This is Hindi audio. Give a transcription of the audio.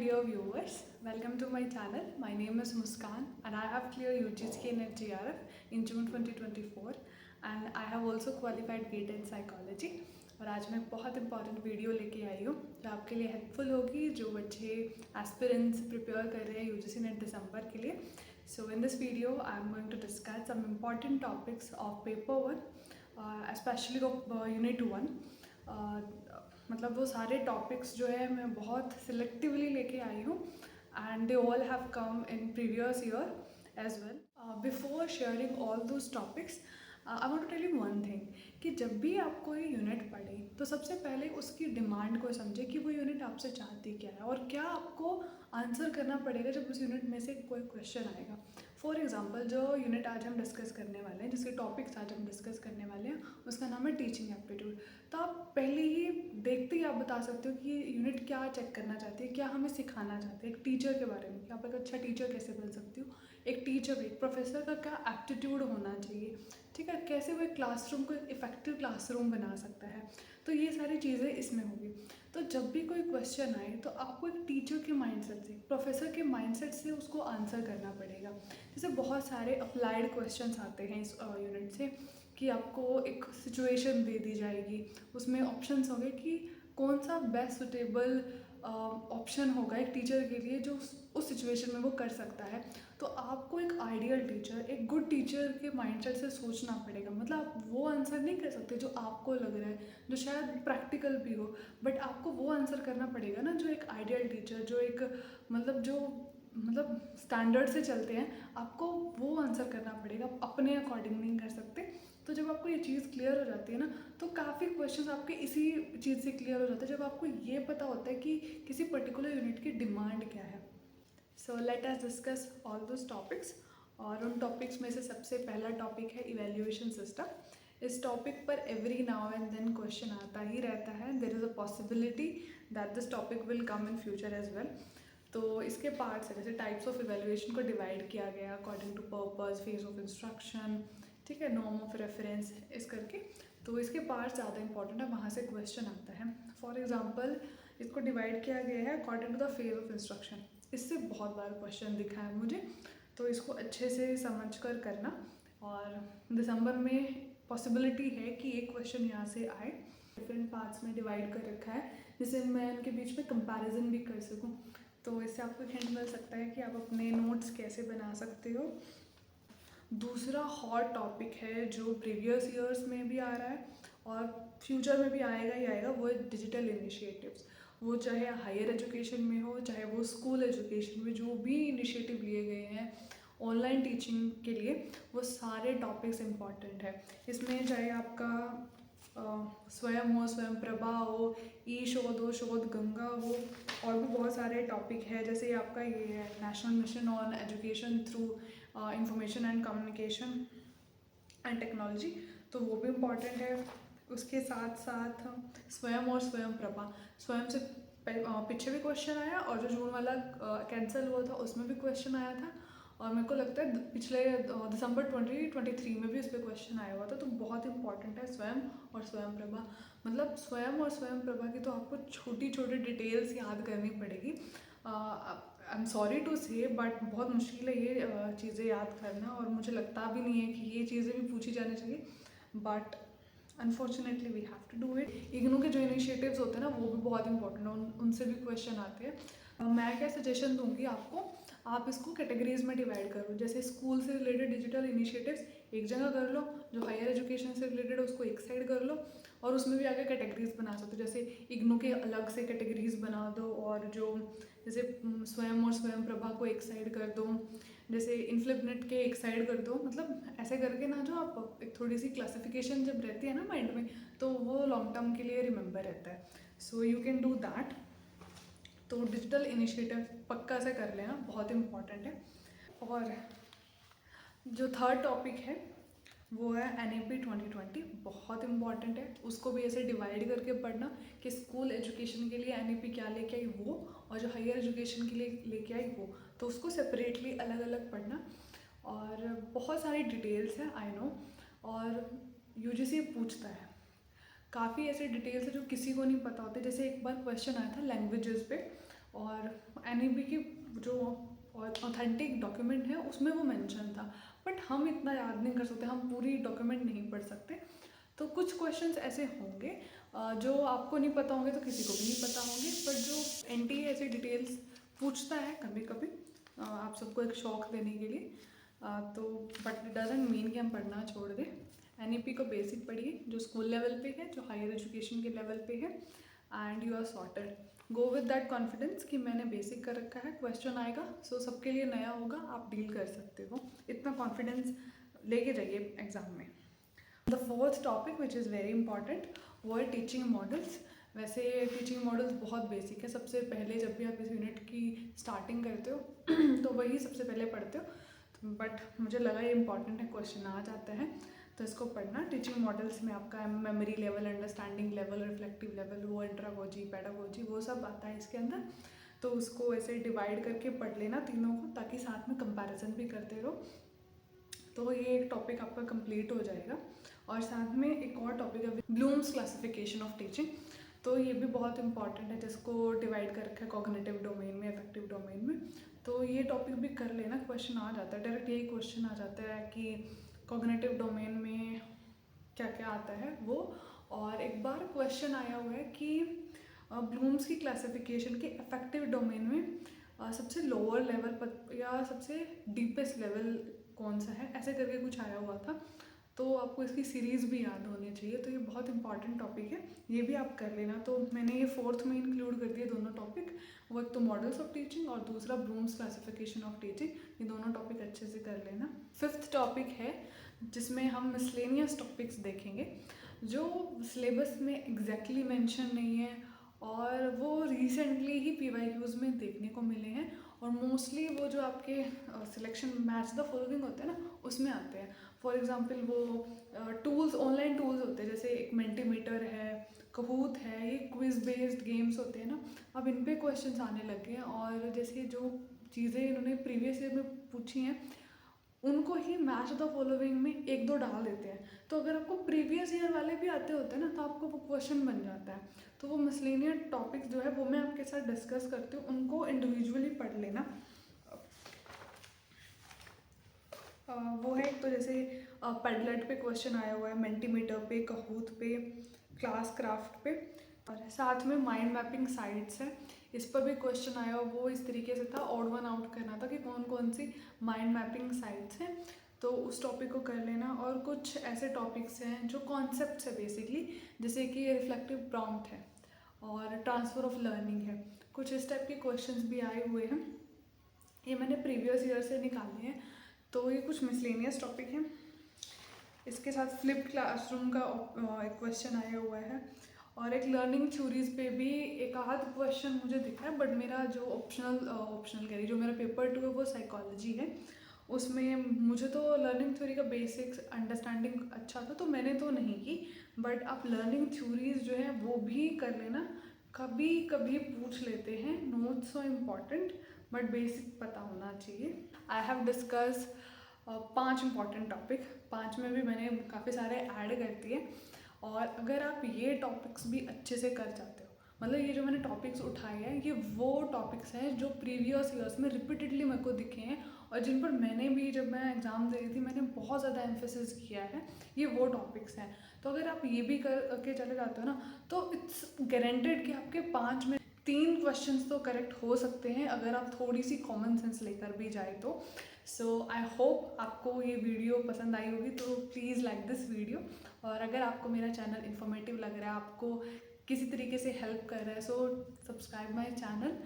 dear viewers, welcome to my channel. My name is Muskan and I have cleared UGC and GRF in June 2024 and I have also qualified GATE in psychology. और आज मैं बहुत इंपॉर्टेंट वीडियो लेके आई हूँ जो आपके लिए हेल्पफुल होगी जो बच्चे एस्पिरेंट्स प्रिपेयर कर रहे हैं यूजीसी नेट दिसंबर के लिए. So in this video I am going to discuss some important topics of paper 1 specially of unit 1. मतलब वो सारे टॉपिक्स जो है मैं बहुत सिलेक्टिवली लेके आई हूँ and they all have come in previous year as well. Before sharing all those topics I want to tell you one thing कि जब भी आप कोई यूनिट पढ़े तो सबसे पहले उसकी डिमांड को समझे कि वो यूनिट आपसे चाहती क्या है और क्या आपको आंसर करना पड़ेगा जब उस यूनिट में से कोई क्वेश्चन आएगा. फॉर एग्जांपल जो यूनिट आज हम डिस्कस करने वाले हैं, जिसके टॉपिक्स आज हम डिस्कस करने वाले हैं, उसका नाम है टीचिंग एप्टीट्यूड. तो आप पहले ही देखते ही आप बता सकते हो कि ये यूनिट क्या चेक करना चाहती है, क्या हमें सिखाना चाहते हैं एक टीचर के बारे में, कि आप एक अच्छा टीचर कैसे बन सकती हो, एक टीचर एक प्रोफेसर का क्या एप्टीट्यूड होना चाहिए, ठीक है, कैसे वो एक क्लासरूम को एक इफेक्टिव क्लासरूम बना सकता है. तो ये सारी चीज़ें इसमें होगी. तो जब भी कोई क्वेश्चन आए तो आपको एक टीचर के माइंडसेट से, प्रोफेसर के माइंडसेट से उसको आंसर करना पड़ेगा. जैसे बहुत सारे अप्लाइड क्वेश्चंस आते हैं इस यूनिट से कि आपको एक सिचुएशन दे दी जाएगी, उसमें ऑप्शंस होंगे कि कौन सा बेस्ट सुटेबल ऑप्शन होगा एक टीचर के लिए जो उस सिचुएशन में वो कर सकता है. तो आपको एक आइडियल टीचर, एक गुड टीचर के माइंडसेट से सोचना पड़ेगा. मतलब आप वो आंसर नहीं कर सकते जो आपको लग रहा है, जो शायद प्रैक्टिकल भी हो, बट आपको वो आंसर करना पड़ेगा ना जो एक आइडियल टीचर, जो एक मतलब स्टैंडर्ड से चलते हैं, आपको वो आंसर करना पड़ेगा. आप अपने अकॉर्डिंग नहीं कर सकते. तो जब आपको ये चीज़ क्लियर हो जाती है ना तो काफ़ी क्वेश्चंस आपके इसी चीज़ से क्लियर हो जाते हैं जब आपको ये पता होता है कि किसी पर्टिकुलर यूनिट की डिमांड क्या है. So let us discuss all those topics. और उन टॉपिक्स में से सबसे पहला टॉपिक है इवैल्यूएशन सिस्टम. इस टॉपिक पर every now and then question आता ही रहता है. There is a possibility that this topic will come in future as well. तो इसके पार्ट्स है, जैसे टाइप्स ऑफ इवैल्यूएशन को डिवाइड किया गया according to purpose, phase of instruction, ठीक है, नॉर्म ऑफ रेफरेंस, इस करके. तो इसके पार्ट्स ज़्यादा इंपॉर्टेंट है, वहाँ से क्वेश्चन आता है. फॉर एग्जांपल इसको डिवाइड किया गया है according to the phase of instruction. इससे बहुत बार क्वेश्चन दिखा है मुझे, तो इसको अच्छे से समझ कर करना. और दिसंबर में पॉसिबिलिटी है कि एक क्वेश्चन यहाँ से आए. डिफरेंट पार्ट्स में डिवाइड कर रखा है जिससे मैं उनके बीच में कंपैरिजन भी कर सकूँ. तो इससे आपको हिंट मिल सकता है कि आप अपने नोट्स कैसे बना सकते हो. दूसरा हॉट टॉपिक है जो प्रीवियस ईयर्स में भी आ रहा है और फ्यूचर में भी आएगा ही आएगा, वो है डिजिटल इनिशिएटिव्स. वो चाहे हायर एजुकेशन में हो, चाहे वो स्कूल एजुकेशन में, जो भी इनिशिएटिव लिए गए हैं ऑनलाइन टीचिंग के लिए, वो सारे टॉपिक्स इम्पॉर्टेंट है. इसमें चाहे आपका स्वयं हो, स्वयं प्रभा हो, ई शोध हो, शोध गंगा हो, और भी बहुत सारे टॉपिक है. जैसे आपका ये है national mission on education through information and communication and technology, तो वो भी इम्पॉर्टेंट है. उसके साथ साथ स्वयं और स्वयं प्रभा, स्वयं से पीछे भी क्वेश्चन आया और जो जून वाला कैंसिल हुआ था उसमें भी क्वेश्चन आया था. और मेरे को लगता है पिछले दिसंबर 2023 में भी उस पर क्वेश्चन आया हुआ था. तो बहुत इंपॉर्टेंट है स्वयं और स्वयं प्रभा. मतलब स्वयं और स्वयं प्रभा की तो आपको छोटी छोटी डिटेल्स याद करनी पड़ेगी. आई एम सॉरी टू से बट बहुत मुश्किल है ये चीज़ें याद करना, और मुझे लगता भी नहीं है कि ये चीज़ें भी पूछी जानी चाहिए, but unfortunately we have to do it. IGNOU के जो इनिशिएटिव्स होते हैं ना वो भी बहुत इंपॉर्टेंट है, उनसे भी क्वेश्चन आते हैं. मैं क्या सजेशन दूंगी आपको, आप इसको कैटेगरीज में डिवाइड करो. जैसे स्कूल से रिलेटेड डिजिटल इनिशिएटिव्स एक जगह कर लो, जो हायर एजुकेशन से रिलेटेड उसको एक साइड कर लो, और उसमें भी आगे कैटेगरीज बना सकते हो. जैसे इग्नू के अलग से कैटेगरीज बना दो, और जो जैसे स्वयं और स्वयं प्रभा को एक साइड कर दो, जैसे इनफ्लिपनेट के एक साइड कर दो. मतलब ऐसे करके ना जो आप एक थोड़ी सी क्लासिफिकेशन जब रहती है ना माइंड में, तो वो लॉन्ग टर्म के लिए रिमेंबर रहता है. So you can do that. तो डिजिटल इनिशिएटिव पक्का से कर लेना, बहुत इम्पॉर्टेंट है. और जो थर्ड टॉपिक है वो है NEP 2020. बहुत इम्पॉर्टेंट है, उसको भी ऐसे डिवाइड करके पढ़ना कि स्कूल एजुकेशन के लिए NEP क्या लेके आई वो, और जो हायर एजुकेशन के लिए लेके आई वो, तो उसको सेपरेटली अलग अलग पढ़ना. और बहुत सारी डिटेल्स हैं आई नो, और UGC पूछता है. काफ़ी ऐसे डिटेल्स है जो किसी को नहीं पता होते. जैसे एक बार क्वेश्चन आया था लैंग्वेजेस पे, और NEP की जो ऑथेंटिक डॉक्यूमेंट है उसमें वो मेंशन था, बट हम इतना याद नहीं कर सकते, हम पूरी डॉक्यूमेंट नहीं पढ़ सकते। तो कुछ क्वेश्चंस ऐसे होंगे जो आपको नहीं पता होंगे तो किसी को भी नहीं पता होंगे, बट जो NTA ऐसे डिटेल्स पूछता है कभी कभी आप सबको एक शौक देने के लिए, तो बट इट डजंट मीन कि हम पढ़ना छोड़ दें। NEP को बेसिक पढ़िए जो स्कूल लेवल पे है, जो हायर एजुकेशन के लेवल पे है, and you are sorted. Go with that confidence कि मैंने बेसिक कर रखा है, क्वेश्चन आएगा सो सबके लिए नया होगा, आप डील कर सकते हो, इतना कॉन्फिडेंस लेके जाइए एग्ज़ाम में। The fourth topic which is very important वो है टीचिंग मॉडल्स। वैसे टीचिंग मॉडल्स बहुत बेसिक है, सबसे पहले जब भी आप इस यूनिट की स्टार्टिंग करते हो तो वही सबसे पहले पढ़ते हो, बट मुझे लगा ये इंपॉर्टेंट है, क्वेश्चन आ जाता है तो इसको पढ़ना। टीचिंग मॉडल्स में आपका memory level, understanding level, reflective level, वो एंड्रागोजी, पेडागोजी, वो सब आता है इसके अंदर। तो उसको ऐसे डिवाइड करके पढ़ लेना तीनों को, ताकि साथ में कंपैरिजन भी करते रहो। तो ये एक टॉपिक आपका कंप्लीट हो जाएगा। और साथ में एक और टॉपिक है ब्लूम्स क्लासिफिकेशन ऑफ टीचिंग, तो ये भी बहुत इंपॉर्टेंट है, जिसको डिवाइड कर रखा है कॉग्निटिव डोमेन में, अफेक्टिव डोमेन में। तो ये टॉपिक भी कर लेना, क्वेश्चन आ जाता है, डायरेक्ट यही क्वेश्चन आ जाता है कि कॉग्निटिव डोमेन में क्या क्या आता है वो। और एक बार क्वेश्चन आया हुआ है कि ब्लूम्स की क्लासिफिकेशन के अफेक्टिव डोमेन में सबसे लोअर लेवल या सबसे डीपेस्ट लेवल कौन सा है, ऐसे करके कुछ आया हुआ था। तो आपको इसकी सीरीज़ भी याद होनी चाहिए, तो ये बहुत इंपॉर्टेंट टॉपिक है, ये भी आप कर लेना। तो मैंने ये फोर्थ में इंक्लूड कर दिए दोनों टॉपिक, वो एक तो मॉडल्स ऑफ टीचिंग और दूसरा ब्लूम्स क्लासिफिकेशन ऑफ टीचिंग, ये दोनों टॉपिक अच्छे से कर लेना। फिफ्थ टॉपिक है जिसमें हम मिसलेनियस टॉपिक्स देखेंगे, जो सिलेबस में एग्जैक्टली मेंशन नहीं है और वो रिसेंटली ही PYQs में देखने को मिले हैं, और मोस्टली वो जो आपके सिलेक्शन मैच द फॉलोइंग होते हैं ना, उसमें आते हैं। फॉर एग्जांपल वो टूल्स, ऑनलाइन टूल्स होते हैं, जैसे एक मेंटीमीटर है, कहूत है, ये क्विज बेस्ड गेम्स होते हैं ना, अब इन पे क्वेश्चंस आने लगे हैं। और जैसे जो चीज़ें इन्होंने प्रीवियस ईयर में पूछी हैं उनको ही मैच द फॉलोइंग में एक दो डाल देते हैं। तो अगर आपको प्रीवियस ईयर वाले भी आते होते हैं ना, तो आपको वो क्वेश्चन बन जाता है। तो वो मिसलेनियस टॉपिक्स जो है वो मैं आपके साथ डिस्कस करती हूँ, उनको इंडिविजुअली पढ़ लेना। वो है एक तो जैसे पेडलेट पे क्वेश्चन आया हुआ है, मेंटीमीटर पे, कहूत पे, क्लास क्राफ्ट पे, और साथ में माइंड मैपिंग साइट्स है, इस पर भी क्वेश्चन आया हुआ। वो इस तरीके से था, ऑड वन आउट करना था कि कौन कौन सी माइंड मैपिंग साइट्स हैं, तो उस टॉपिक को कर लेना। और कुछ ऐसे टॉपिक्स हैं जो कॉन्सेप्ट्स है बेसिकली, जैसे कि रिफ्लेक्टिव प्रॉम्प्ट है और ट्रांसफ़र ऑफ लर्निंग है, कुछ इस टाइप के क्वेश्चंस भी आए हुए हैं, ये मैंने प्रीवियस ईयर से निकाले हैं। तो ये कुछ मिसलेनियस टॉपिक हैं। इसके साथ फ्लिप क्लासरूम का एक क्वेश्चन आया हुआ है, और एक लर्निंग थ्योरीज पे भी एक आध क्वेश्चन मुझे दिखा है, बट मेरा जो ऑप्शनल कह रही, जो मेरा पेपर 2 है वो साइकोलॉजी है, उसमें मुझे तो लर्निंग थ्योरी का बेसिक्स अंडरस्टैंडिंग अच्छा था तो मैंने तो नहीं की, बट आप लर्निंग थ्योरीज जो है वो भी कर लेना, कभी कभी पूछ लेते हैं, not so important but basic पता होना चाहिए। I have discuss 5 important topic, 5 में भी मैंने काफ़ी सारे ऐड कर दिए। और अगर आप ये टॉपिक्स भी अच्छे से कर जाते हो, मतलब ये जो मैंने टॉपिक्स उठाए हैं ये वो टॉपिक्स हैं जो प्रीवियस ईयर्स में रिपीटेडली मेरे को दिखे हैं, और जिन पर मैंने भी जब मैं एग्ज़ाम दे रही थी मैंने बहुत ज़्यादा एम्फेसिस किया है, ये वो टॉपिक्स हैं। तो अगर आप ये भी कर के चले जाते हो ना, तो इट्स गारंटेड कि आपके 5 में 3 क्वेश्चंस तो करेक्ट हो सकते हैं, अगर आप थोड़ी सी कॉमन सेंस लेकर भी जाए तो। सो आई होप आपको ये वीडियो पसंद आई होगी, तो प्लीज़ लाइक दिस वीडियो। और अगर आपको मेरा चैनल इन्फॉर्मेटिव लग रहा है, आपको किसी तरीके से हेल्प कर रहा है, सो सब्सक्राइब माई चैनल